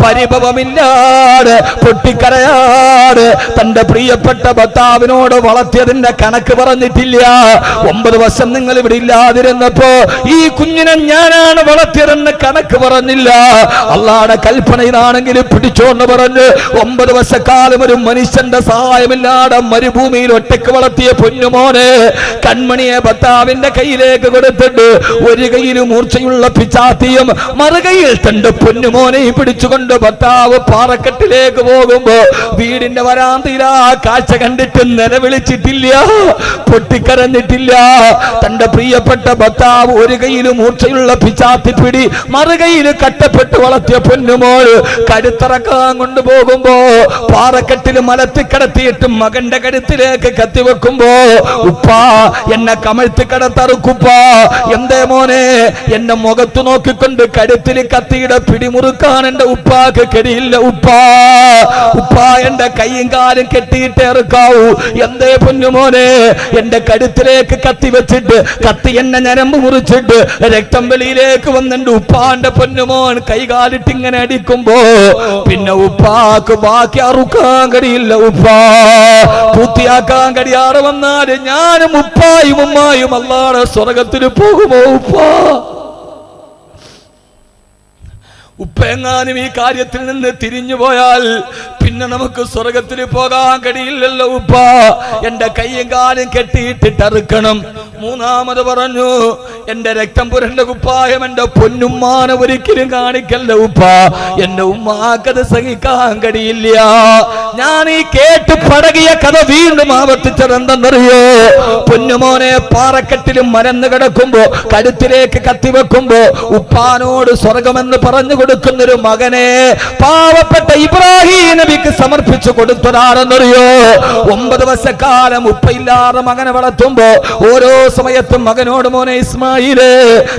പരിഭവമില്ലാതെ പൊട്ടിക്കരയാതെ തന്റെ പ്രിയപ്പെട്ട ഭർത്താവിനോട് വളർത്തിയതിന്റെ കണക്ക് പറഞ്ഞിട്ടില്ല. 9 വർഷം നിങ്ങൾ ഇവിടെ ഇല്ലാതിരുന്നപ്പോ ഈ കുഞ്ഞിനെ ഞാനാണ് വളർത്തിയതെന്ന് കണക്ക് പറഞ്ഞില്ല. അള്ളാഹുവിന്റെ കൽപ്പന ഇതാണെങ്കിൽ പിടിച്ചോണ്ട് പറഞ്ഞു. 9 വർഷക്കാലം ഒരു മനുഷ്യന്റെ സഹായമില്ലാതെ മരുഭൂമിയിൽ ഒറ്റയ്ക്ക് വളർത്തിയ പൊന്നുമോനെ കൺമണിയെ ഭർത്താവിന്റെ കയ്യിലേക്ക് കൊടുത്തിട്ട് ഒരു കയ്യിൽ മൂർച്ചയുള്ള പിച്ചാത്തിയും മറുകയിൽ തന്റെ പൊന്നുമോനെ പിടിച്ചുകൊണ്ട് ഭർത്താവ് പാറക്കെട്ടിലേക്ക് പോകുമ്പോ വീടിന്റെ വരാന്തയിൽ ആ കാഴ്ച കണ്ടിട്ട് നിലവിളിച്ചിട്ടില്ല, പൊട്ടിക്കരഞ്ഞിട്ടില്ല. തന്റെ പ്രിയപ്പെട്ട ഭർത്താവ് ഒരു കയ്യിൽ മൂർച്ചയുള്ള പിച്ചാത്തി പിടി, മറുകയിൽ കട്ടപ്പെട്ട് വളർത്തിയ പൊന്നുമോൾ കരുത്തറക്കാൻ കൊണ്ടുപോകുമ്പോ പാറക്കെട്ടിൽ മലത്തി കിടത്തിയിട്ട് മകന്റെ കരുത്തിലേക്ക് കത്തിവെക്കുമ്പോ, ഉപ്പാ എന്നെ കമഴ്ത്തി കിടത്തറുക്കുപ്പാ, എന്തേ മോനെ, എന്റെ മുഖത്ത് നോക്കിക്കൊണ്ട് കരുത്തിൽ കത്തിയുടെ പിടിമുറുക്കാൻ എന്റെ ഉപ്പാക്ക് കഴിയില്ല ഉപ്പാ, ഉപ്പാ എന്റെ കൈയും കാലും കെട്ടിയിട്ട് ഇറക്കാവൂ, എന്തേ പൊന്നുമോനെ, എന്റെ കരുത്തിലേക്ക് കത്തി വെച്ചിട്ട് കത്തി എന്നെ ഞരമ്പ് മുറിച്ചിട്ട് രക്തം വെളിയിലേക്ക് വന്നെന്റെ ഉപ്പാന്റെ പൊന്നുമോൻ കൈകാലിട്ട് ഇങ്ങനെ അടിക്കുമ്പോ പിന്നെ ഉപ്പാക്ക് ബാക്കി അറുക്കാൻ കഴിയില്ല ഉപ്പാ, പൂർത്തിയാക്കാൻ കഴിയാതെ വന്നാല് ഞാനും ഉപ്പായും ഉമ്മായും അല്ലാതെ സ്വർഗത്തിൽ പോകുമോ ഉപ്പാ? ഉപ്പെങ്ങാനും ഈ കാര്യത്തിൽ നിന്ന് തിരിഞ്ഞു പോയാൽ പിന്നെ നമുക്ക് സ്വർഗത്തിൽ പോകാൻ കഴിയില്ലല്ലോ ഉപ്പ, എന്റെ കയ്യും കാലും കെട്ടിയിട്ടിട്ട് അറുക്കണം. മൂന്നാമത് പറഞ്ഞു, എന്റെ രക്തം പുരണ്ട കുപ്പായം എന്റെ പൊന്നുമ്മാനെ ഒരിക്കലും കാണിക്കല്ല ഉപ്പ, എന്റെ ഉമ്മാക്കത് സഹിക്കാൻ കഴിയില്ല. ഞാൻ ഈ കേട്ട് പടകിയ കഥ വീണ്ടും ആവർത്തിച്ചത് എന്തെന്നറിയോ? പൊന്നുമോനെ പാറക്കെട്ടിലും മരന്ന് കിടക്കുമ്പോ കഴുത്തിലേക്ക് കത്തിവെക്കുമ്പോ ഉപ്പാനോട് സ്വർഗമെന്ന് പറഞ്ഞു കൊടുക്കുന്നൊരു മകനെ പാവപ്പെട്ട ഇബ്രാഹിം നബിക്ക് സമർപ്പിച്ചു കൊടുത്തതാണെന്നറിയോ? 9 വർഷക്കാലം ഉപ്പയില്ലാതെ മകനെ വളർത്തുമ്പോ ഓരോ സമയത്തും മകനോട്, മോനെ ഇസ്മായിലേ,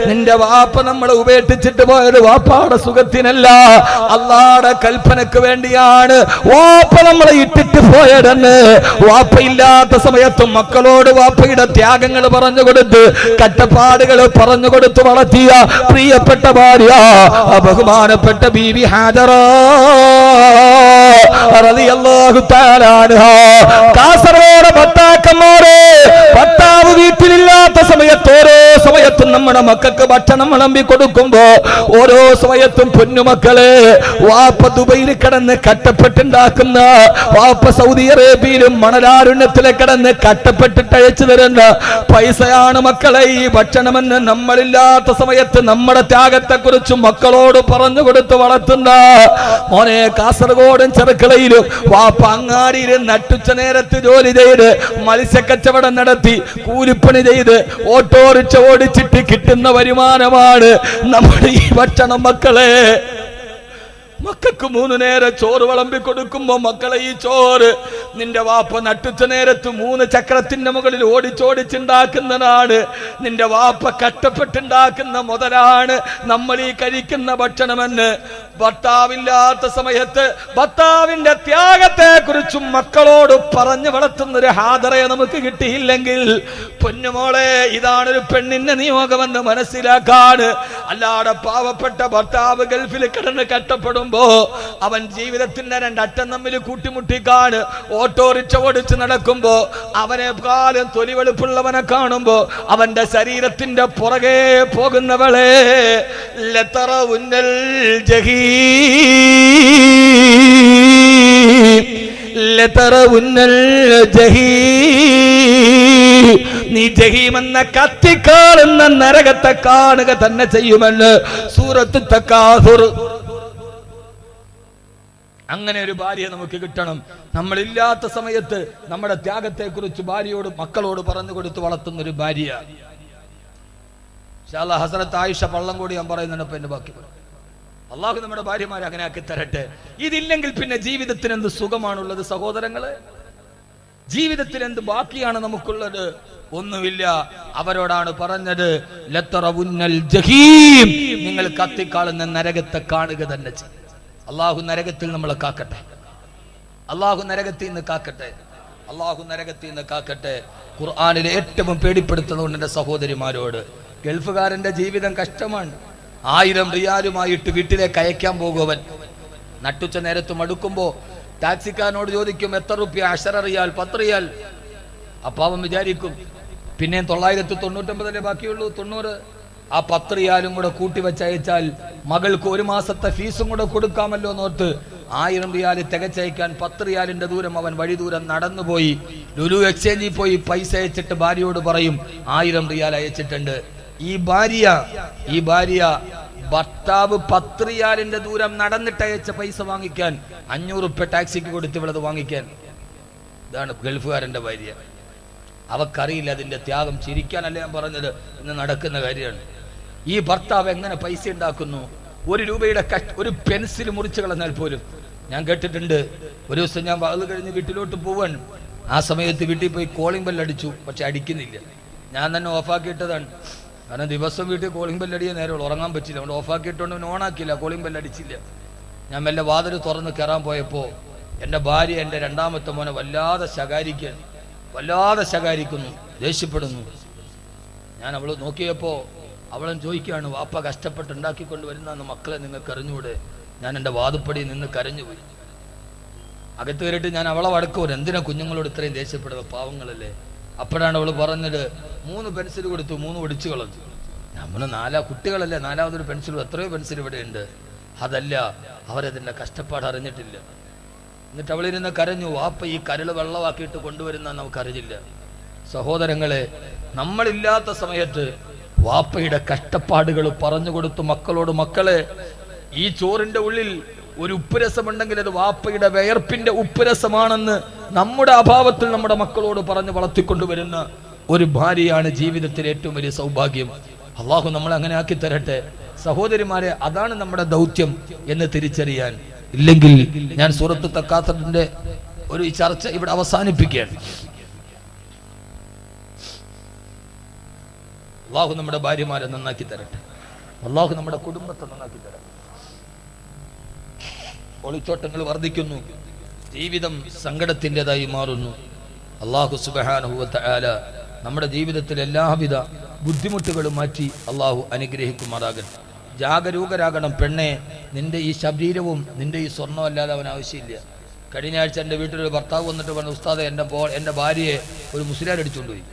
നിന്റെ വാപ്പ നമ്മളെ ഉപേക്ഷിച്ചിട്ട് പോയത് വാപ്പാടെ സുഖത്തിനല്ല, അള്ളാടെ കൽപ്പനക്ക് വേണ്ടിയാണ് വാപ്പ നമ്മളെ ഇട്ടിട്ട് പോയതെന്ന് വാപ്പയില്ലാത്ത സമയത്തും മക്കളോട് വാപ്പയുടെ ത്യാഗങ്ങൾ പറഞ്ഞു കൊടുത്ത് കട്ടപ്പാടുകൾ പറഞ്ഞു കൊടുത്ത് വളർത്തിയ പ്രിയപ്പെട്ട ഭാര്യ ബഹുമാനപ്പെട്ട ബീവി ഹാജറ റളിയല്ലാഹു തആല അൻഹാ. കാസർഗോഡ് ഭർത്താക്കന്മാരെ, ഭർത്താവ് വീട്ടിലില്ലാത്ത സമയത്ത് ഓരോ സമയത്തും നമ്മുടെ മക്കൾക്ക് ഭക്ഷണം വിളമ്പി കൊടുക്കുമ്പോ ഓരോ സമയത്തും പൊന്നുമക്കളെ, വാപ്പ ദുബൈയിൽ കിടന്ന് കട്ടപ്പെട്ടുണ്ടാക്കുന്ന, വാപ്പ സൗദി അറേബ്യയിലും മണലാരുണ്യത്തിലെ കിടന്ന് കട്ടപ്പെട്ടിട്ട് അയച്ചു തരുന്ന പൈസയാണ് മക്കളെ ഈ ഭക്ഷണമെന്ന് നമ്മളില്ലാത്ത സമയത്ത് നമ്മുടെ ത്യാഗത്തെ കുറിച്ച് മക്കളോട് പറഞ്ഞു കൊടുത്ത് വളർത്തുന്ന മോനെ. കാസർഗോഡും ചെറുക്കളയിലും വാപ്പ അങ്ങാടിയിൽ നട്ടുച്ച നേരത്ത് ജോലി ചെയ്ത് മത്സ്യക്കച്ചവടം നടത്തി കൂലിപ്പണി ചെയ്ത് ഓട്ടോറിക്ഷ ഓടിച്ചിട്ട് കിട്ടുന്ന വരുമാനമാണ് നമ്മുടെ ഈ ഭക്ഷണം മക്കളെ. മക്കൾക്ക് 3 നേരം ചോറ് വിളമ്പി കൊടുക്കുമ്പോ മക്കളെ ഈ ചോറ് നിന്റെ വാപ്പ നട്ടുച്ച നേരത്ത് 3 ചക്രത്തിന്റെ മുകളിൽ ഓടിച്ചോടിച്ചുണ്ടാക്കുന്നതാണ്. നിന്റെ വാപ്പ കഷ്ടപ്പെട്ടുണ്ടാക്കുന്ന മുതലാണ് നമ്മൾ ഈ കഴിക്കുന്ന ഭക്ഷണമെന്ന് ഭർത്താവില്ലാത്ത സമയത്ത് ഭർത്താവിന്റെ ത്യാഗത്തെ കുറിച്ചും മക്കളോട് പറഞ്ഞു വളർത്തുന്ന ഒരു ഹാദറയെ നമുക്ക് കിട്ടിയില്ലെങ്കിൽ പൊന്നുമോളെ, ഇതാണൊരു പെണ്ണിന്റെ നിയോഗമെന്ന് മനസ്സിലാക്കാൻ. അല്ലാതെ പാവപ്പെട്ട ഭർത്താവ് ഗൾഫിൽ കിടന്ന് കഷ്ടപ്പെടുമ്പോ അവൻ ജീവിതത്തിന്റെ 2 അറ്റം തമ്മിൽ കൂട്ടിമുട്ടിക്കാൻ ഓട്ടോറിക്ഷ ഓടിച്ച് നടക്കുമ്പോ അവനെ കാലം തൊലിവെളുപ്പുള്ളവനെ കാണുമ്പോ അവന്റെ ശരീരത്തിന്റെ പുറകെ പോകുന്നവളെ ലതറവുന്നൽ ജഹീം ലതറവുന്നൽ ജഹീം, നീ ജഹീം എന്ന കത്തിക്കാളുന്ന നരകത്തെ കാണുക തന്നെ ചെയ്യുമെന്ന് സൂറത്ത് തകാസുർ. അങ്ങനെ ഒരു ഭാര്യയെ നമുക്ക് കിട്ടണം. നമ്മളില്ലാത്ത സമയത്ത് നമ്മുടെ ത്യാഗത്തെ കുറിച്ച് ഭാര്യയോട് മക്കളോട് പറഞ്ഞു കൊടുത്ത് വളർത്തുന്ന ഒരു ഭാര്യ. ഹസ്രത്ത് ആയിഷ പള്ളംകൂടി ഞാൻ പറയുന്നുണ്ട്. അപ്പൊ എന്റെ ബാക്കി അള്ളാഹു നമ്മുടെ ഭാര്യമാരെ അങ്ങനെ ആക്കി തരട്ടെ. ഇതില്ലെങ്കിൽ പിന്നെ ജീവിതത്തിന് എന്ത് സുഖമാണുള്ളത് സഹോദരങ്ങളെ? ജീവിതത്തിൽ എന്ത് ബാക്കിയാണ് നമുക്കുള്ളത്? ഒന്നുമില്ല. അവരോടാണ് പറഞ്ഞത് ലതറവുന്നൽ ജഹീം, നിങ്ങൾ കത്തിക്കാളുന്ന നരകത്തെ കാണുക തന്നെ ചെയ്യും. അള്ളാഹു നരകത്തിൽ നമ്മളെ കാക്കട്ടെ. അള്ളാഹു നരകത്തിൽ നിന്ന് കാക്കട്ടെ. അള്ളാഹു നരകത്തിൽ നിന്ന് കാക്കട്ടെ. ഖുർആനിലെ ഏറ്റവും പേടിപ്പെടുത്തുന്നുണ്ട് എൻ്റെ സഹോദരിമാരോട്. ഗൾഫുകാരന്റെ ജീവിതം കഷ്ടമാണ്. 1000 റിയാലുമായിട്ട് വീട്ടിലേക്ക് അയക്കാൻ പോകുവൻ. നട്ടുച്ച നേരത്ത് മടുക്കുമ്പോ ടാക്സിക്കാരനോട് ചോദിക്കും എത്ര റുപ്യ? 10 റിയാൽ, 10 റിയാൽ. അപ്പൊ അവൻ വിചാരിക്കും പിന്നെ 999 ബാക്കിയുള്ളൂ, 90. ആ 10 റിയാലും കൂടെ കൂട്ടി വെച്ചയച്ചാൽ മകൾക്ക് 1 മാസത്തെ ഫീസും കൂടെ കൊടുക്കാമല്ലോ എന്നോർത്ത് 1000 റിയാല് തികച്ചയക്കാൻ 10 റിയാലിന്റെ ദൂരം അവൻ വഴി ദൂരം നടന്നുപോയി ലുലു എക്സ്ചേഞ്ചിൽ പോയി പൈസ അയച്ചിട്ട് ഭാര്യയോട് പറയും 1000 റിയാൽ അയച്ചിട്ടുണ്ട്. ഈ ഭാര്യ ഭർത്താവ് 10 റിയാലിന്റെ ദൂരം നടന്നിട്ട് അയച്ച പൈസ വാങ്ങിക്കാൻ 500 റുപ്യ ടാക്സിക്ക് കൊടുത്ത് ഇവളത് വാങ്ങിക്കാൻ. ഇതാണ് ഗൾഫുകാരന്റെ ഭാര്യ. അവക്കറിയില്ല അതിന്റെ ത്യാഗം. ചിരിക്കാനല്ല ഞാൻ പറഞ്ഞത്, ഇന്ന് നടക്കുന്ന കാര്യമാണ്. ഈ ഭർത്താവ് എങ്ങനെ പൈസ ഉണ്ടാക്കുന്നു? 1 രൂപയുടെ ഒരു പെൻസിൽ മുറിച്ച് കളഞ്ഞാൽ പോലും. ഞാൻ കേട്ടിട്ടുണ്ട്, ഒരു ദിവസം ഞാൻ അത് കഴിഞ്ഞ് വീട്ടിലോട്ട് പോവാൻ. ആ സമയത്ത് വീട്ടിൽ പോയി കോളിംഗ് ബെൽ അടിച്ചു, പക്ഷെ അടിക്കുന്നില്ല. ഞാൻ തന്നെ ഓഫാക്കിയിട്ടതാണ്. കാരണം ദിവസം വീട്ടിൽ കോളിംഗ് ബെൽ അടിയാൻ നേരമുള്ളൂ, ഉറങ്ങാൻ പറ്റില്ല. അതുകൊണ്ട് ഓഫാക്കിയിട്ടോണ്ട് ഓണാക്കിയില്ല, കോളിംഗ് ബെൽ അടിച്ചില്ല. ഞാൻ മെല്ലെ വാതിൽ തുറന്ന് കയറാൻ പോയപ്പോൾ എൻ്റെ ഭാര്യ എൻ്റെ 2ാമത്തെ മോനെ വല്ലാതെ ശകാരിക്കുന്നു, ദേഷ്യപ്പെടുന്നു. ഞാൻ അവൾ നോക്കിയപ്പോൾ അവളും ചോദിക്കുകയാണ്, വാപ്പ കഷ്ടപ്പെട്ടുണ്ടാക്കിക്കൊണ്ട് വരുന്ന മക്കളെ നിങ്ങൾക്ക് അറിഞ്ഞൂടെ? ഞാൻ എൻ്റെ വാതുപ്പടി നിന്ന് കരഞ്ഞുപോയി. അകത്ത് കയറിയിട്ട് ഞാൻ അവളെ വടക്കൂർ, എന്തിനാ കുഞ്ഞുങ്ങളോട് ഇത്രയും ദേഷ്യപ്പെടുക, പാവങ്ങളല്ലേ? അപ്പോഴാണ് അവൾ പറഞ്ഞത് 3 പെൻസിൽ കൊടുത്തു, 3 ഒടിച്ചു കളഞ്ഞു. നമ്മൾ 4 കുട്ടികളല്ലേ, 4ാമതൊരു പെൻസിൽ, എത്രയോ പെൻസിൽ ഇവിടെ ഉണ്ട്. അതല്ല, അവരതിൻ്റെ കഷ്ടപ്പാട് അറിഞ്ഞിട്ടില്ല. എന്നിട്ട് അവളിരുന്ന് കരഞ്ഞു. വാപ്പ ഈ കരള് വെള്ളമാക്കിയിട്ട് കൊണ്ടുവരുന്ന നമുക്കറിയില്ല. സഹോദരങ്ങളെ, നമ്മളില്ലാത്ത സമയത്ത് വാപ്പയുടെ കഷ്ടപ്പാടുകൾ പറഞ്ഞു കൊടുത്തു മക്കളോട്. മക്കളെ, ഈ ചോറിന്റെ ഉള്ളിൽ ഒരു ഉപ്പുരസമുണ്ടെങ്കിൽ അത് വാപ്പയുടെ വിയർപ്പിന്റെ ഉപ്പുരസമാണെന്ന് നമ്മുടെ അഭാവത്തിൽ നമ്മുടെ മക്കളോട് പറഞ്ഞ് വളർത്തിക്കൊണ്ടുവരുന്ന ഒരു ഭാര്യയാണ് ജീവിതത്തിലെ ഏറ്റവും വലിയ സൗഭാഗ്യം. അള്ളാഹു നമ്മളെ അങ്ങനെ ആക്കി തരട്ടെ. സഹോദരിമാരെ, അതാണ് നമ്മുടെ ദൗത്യം എന്ന് തിരിച്ചറിയാൻ. ഇല്ലെങ്കിൽ ഞാൻ സൂറത്ത് തകാസുറിന്റെ ഒരു ചർച്ച ഇവിടെ അവസാനിപ്പിക്കുകയാണ്. അള്ളാഹു നമ്മുടെ ഭാര്യമാരെ നന്നാക്കി തരട്ടെ. അള്ളാഹു നമ്മുടെ കുടുംബത്തെ നന്നാക്കി തരട്ടെ. ഒളിച്ചോട്ടങ്ങൾ വർദ്ധിക്കുന്നു, ജീവിതം സങ്കടത്തിൻ്റെതായി മാറുന്നു. അള്ളാഹു സുബ്ഹാനഹു വ തആല നമ്മുടെ ജീവിതത്തിൽ എല്ലാവിധ ബുദ്ധിമുട്ടുകളും മാറ്റി അള്ളാഹു അനുഗ്രഹിക്കുമാറാകട്ടെ. ജാഗരൂകരാകണം പെണ്ണെ. നിന്റെ ഈ ശരീരവും നിന്റെ ഈ സ്വർണ്ണം അല്ലാതെ അവൻ ആവശ്യമില്ല. കഴിഞ്ഞ ആഴ്ച എൻ്റെ വീട്ടിലൊരു ഭർത്താവ് വന്നിട്ട് പറഞ്ഞു, ഉസ്താദെ എൻ്റെ ഭാര്യയെ ഒരു മുസ്ലിയാർ അടിച്ചുകൊണ്ടുപോയി.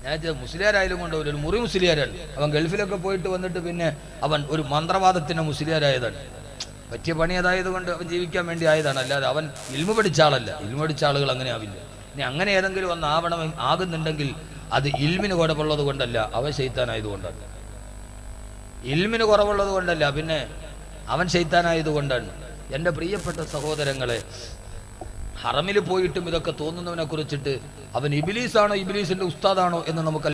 ഞാൻ മുസ്ലിയാരായാലും കൊണ്ടുപോയി, ഒരു മുറി മുസ്ലിയാരാണ്. അവൻ ഗൾഫിലൊക്കെ പോയിട്ട് വന്നിട്ട് പിന്നെ അവൻ ഒരു മന്ത്രവാദത്തിൻ്റെ മുസ്ലിയാരായതാണ്. പറ്റിയ പണി അതായത് കൊണ്ട് അവൻ ജീവിക്കാൻ വേണ്ടി ആയതാണ്. അല്ലാതെ അവൻ ഇൽമു പഠിച്ച ആളല്ല. ഇൽമു പഠിച്ച ആളുകൾ അങ്ങനെ ആവില്ല. ഇനി അങ്ങനെ ഏതെങ്കിലും ഒന്ന് ആകുന്നുണ്ടെങ്കിൽ അത് ഇൽമിന് കുഴപ്പമുള്ളത് കൊണ്ടല്ല, അവൻ ശൈത്താനായതുകൊണ്ടാണ്. ഇൽമിന് കുറവുള്ളത് കൊണ്ടല്ല, പിന്നെ അവൻ ശൈത്താനായതുകൊണ്ടാണ്. എൻ്റെ പ്രിയപ്പെട്ട സഹോദരങ്ങളെ, ഹറമിൽ പോയിട്ടും ഇതൊക്കെ തോന്നുന്നവനെ കുറിച്ചിട്ട് അവൻ ഇബ്ലീസാണോ ഇബ്ലീസിന്റെ ഉസ്താദാണോ എന്ന് നമുക്ക്